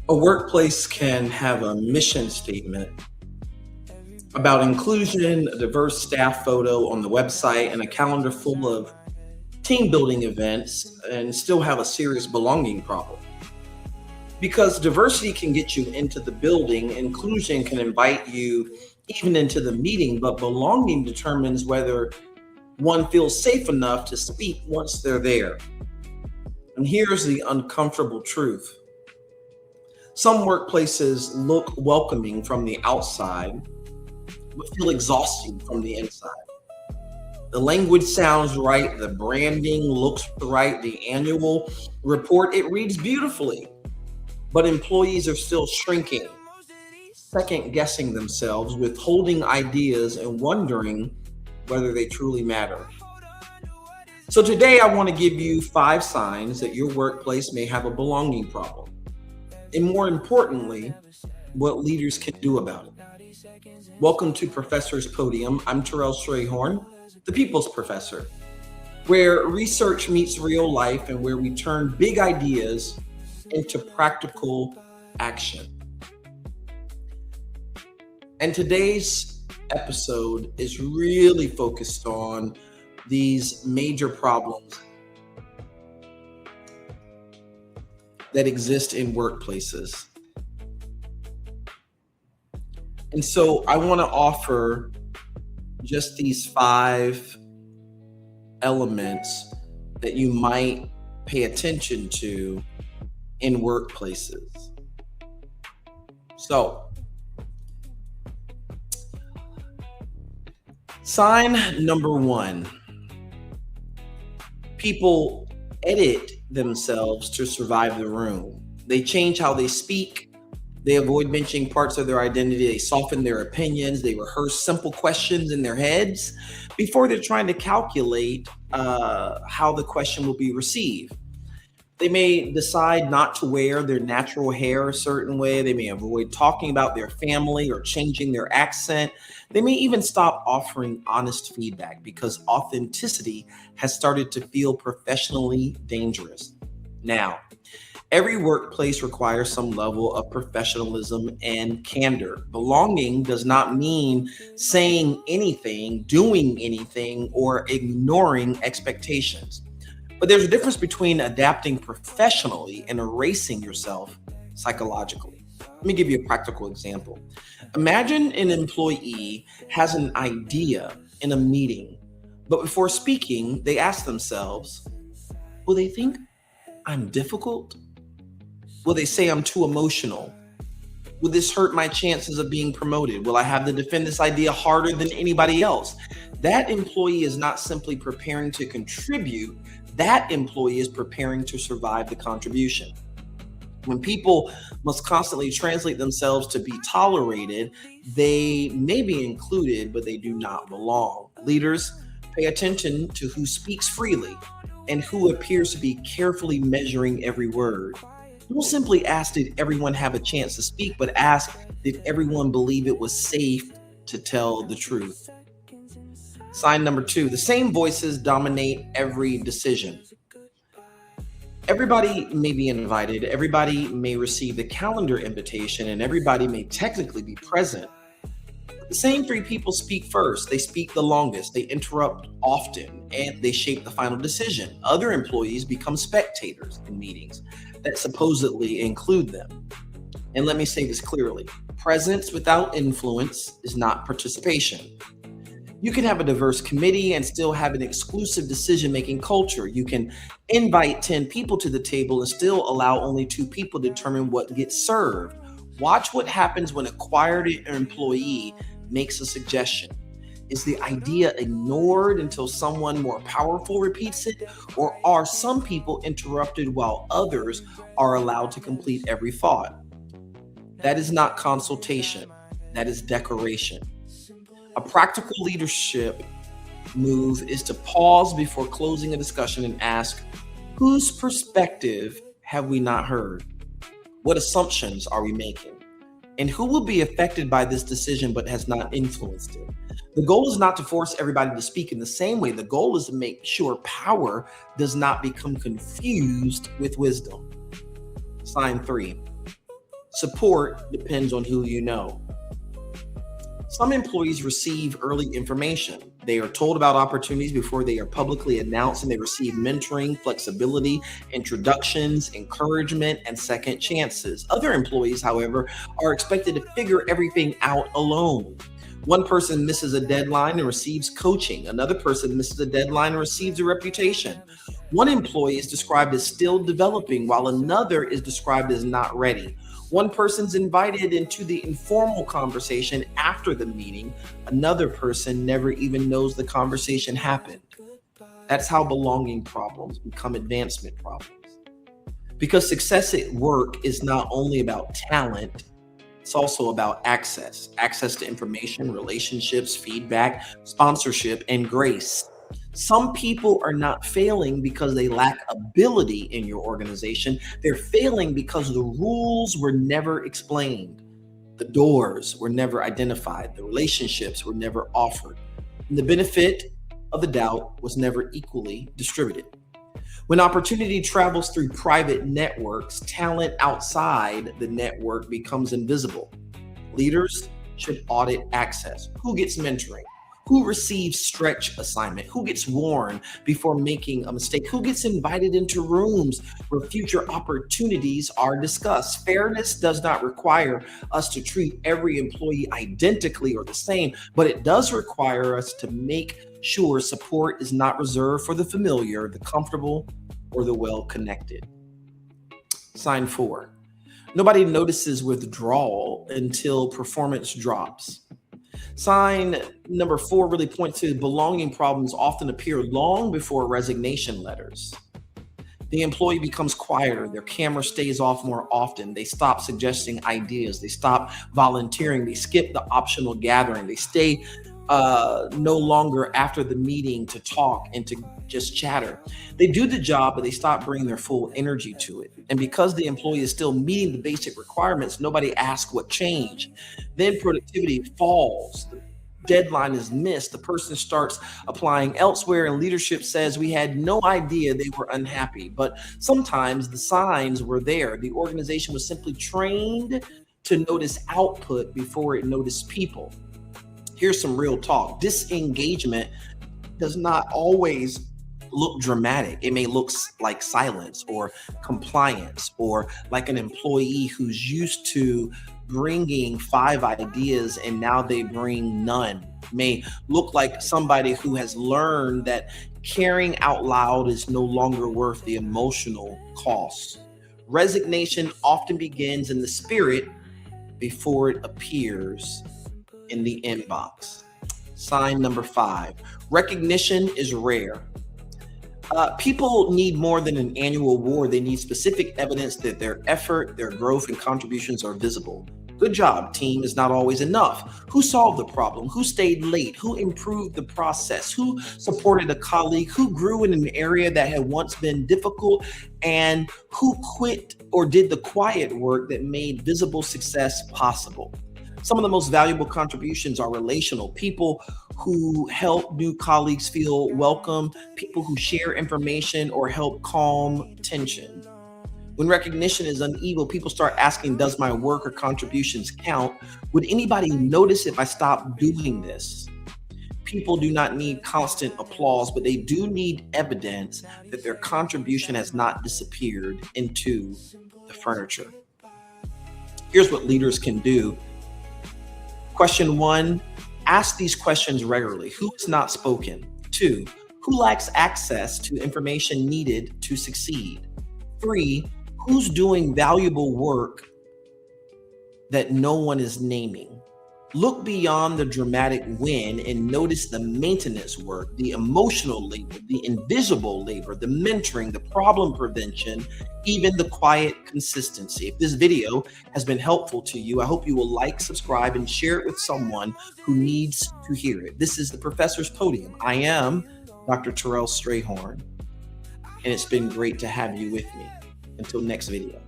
A workplace can have a mission statement about inclusion, a diverse staff photo on the website, and a calendar full of team building events, and still have a serious belonging problem. Because diversity can get you into the building, inclusion can invite you even into the meeting, but belonging determines whether one feels safe enough to speak once they're there. And here's the uncomfortable truth. Some workplaces look welcoming from the outside, but feel exhausting from the inside. The language sounds right, the branding looks right, the annual report, it reads beautifully, but employees are still shrinking, second guessing themselves, withholding ideas, and wondering whether they truly matter. So today I want to give you 5 signs that your workplace may have a belonging problem. And more importantly, what leaders can do about it. Welcome to Professor's Podium. I'm Terrell Strayhorn, the People's Professor, where research meets real life and where we turn big ideas into practical action. And today's episode is really focused on these major problems that exist in workplaces. And so I want to offer just these 5 elements that you might pay attention to in workplaces. So, sign number 1, people edit themselves to survive the room. They change how they speak. They avoid mentioning parts of their identity. They soften their opinions. They rehearse simple questions in their heads before they're trying to calculate how the question will be received. They may decide not to wear their natural hair a certain way. They may avoid talking about their family or changing their accent. They may even stop offering honest feedback because authenticity has started to feel professionally dangerous. Now, every workplace requires some level of professionalism and candor. Belonging does not mean saying anything, doing anything, or ignoring expectations. But there's a difference between adapting professionally and erasing yourself psychologically. Let me give you a practical example. Imagine an employee has an idea in a meeting, but before speaking, they ask themselves, will they think I'm difficult? Will they say I'm too emotional? Will this hurt my chances of being promoted? Will I have to defend this idea harder than anybody else? That employee is not simply preparing to contribute. That employee is preparing to survive the contribution. When people must constantly translate themselves to be tolerated, they may be included, but they do not belong. Leaders, pay attention to who speaks freely and who appears to be carefully measuring every word. Don't simply ask, did everyone have a chance to speak, but ask, did everyone believe it was safe to tell the truth? Sign number 2, the same voices dominate every decision. Everybody may be invited, everybody may receive the calendar invitation, and everybody may technically be present. The same 3 people speak first, they speak the longest, they interrupt often, and they shape the final decision. Other employees become spectators in meetings that supposedly include them. And let me say this clearly, presence without influence is not participation. You can have a diverse committee and still have an exclusive decision-making culture. You can invite 10 people to the table and still allow only 2 people to determine what gets served. Watch what happens when a quiet employee makes a suggestion. Is the idea ignored until someone more powerful repeats it? Or are some people interrupted while others are allowed to complete every thought? That is not consultation. That is decoration. A practical leadership move is to pause before closing a discussion and ask, whose perspective have we not heard? What assumptions are we making? and who will be affected by this decision but has not influenced it. The goal is not to force everybody to speak in the same way. The goal is to make sure power does not become confused with wisdom. Sign 3. Support depends on who you know. Some employees receive early information. They are told about opportunities before they are publicly announced, and they receive mentoring, flexibility, introductions, encouragement, and second chances. Other employees, however, are expected to figure everything out alone. One person misses a deadline and receives coaching. Another person misses a deadline and receives a reputation. One employee is described as still developing, while another is described as not ready. One person's invited into the informal conversation after the meeting. Another person never even knows the conversation happened. That's how belonging problems become advancement problems. Because success at work is not only about talent, it's also about access to information, relationships, feedback, sponsorship, and grace. Some people are not failing because they lack ability in your organization. They're failing because the rules were never explained. The doors were never identified. The relationships were never offered. And the benefit of the doubt was never equally distributed. When opportunity travels through private networks, talent outside the network becomes invisible. Leaders should audit access. Who gets mentoring? Who receives stretch assignment? Who gets warned before making a mistake? Who gets invited into rooms where future opportunities are discussed? Fairness does not require us to treat every employee identically or the same, but it does require us to make sure support is not reserved for the familiar, the comfortable, or the well-connected. Sign 4. Nobody notices withdrawal until performance drops. Sign number 4 really points to belonging problems often appear long before resignation letters. The employee becomes quieter, their camera stays off more often, they stop suggesting ideas, they stop volunteering, they skip the optional gathering, they stay no longer after the meeting to talk and to just chatter. They do the job, but they stop bringing their full energy to it. And because the employee is still meeting the basic requirements, nobody asks what changed. Then productivity falls. The deadline is missed. The person starts applying elsewhere, and leadership says, we had no idea they were unhappy. But sometimes the signs were there. The organization was simply trained to notice output before it noticed people. Here's some real talk. Disengagement does not always look dramatic. It may look like silence or compliance, or like an employee who's used to bringing 5 ideas and now they bring none. May look like somebody who has learned that caring out loud is no longer worth the emotional cost. Resignation often begins in the spirit before it appears in the inbox. Sign number 5. Recognition is rare. People need more than an annual award. They need specific evidence that their effort, their growth, and contributions are visible. Good job, team is not always enough. Who solved the problem? Who stayed late? Who improved the process? Who supported a colleague? Who grew in an area that had once been difficult? And who quit or did the quiet work that made visible success possible? Some of the most valuable contributions are relational. People who help new colleagues feel welcome, people who share information or help calm tension. When recognition is uneven, people start asking, does my work or contributions count? Would anybody notice if I stopped doing this? People do not need constant applause, but they do need evidence that their contribution has not disappeared into the furniture. Here's what leaders can do. Question 1, ask these questions regularly. Who is not spoken? 2, who lacks access to information needed to succeed? 3, who's doing valuable work that no one is naming? Look beyond the dramatic win and notice the maintenance work, the emotional labor, the invisible labor, the mentoring, the problem prevention, even the quiet consistency. If this video has been helpful to you, I hope you will like, subscribe, and share it with someone who needs to hear it. This is the Professor's Podium. I am Dr. Terrell Strayhorn, and it's been great to have you with me. Until next video.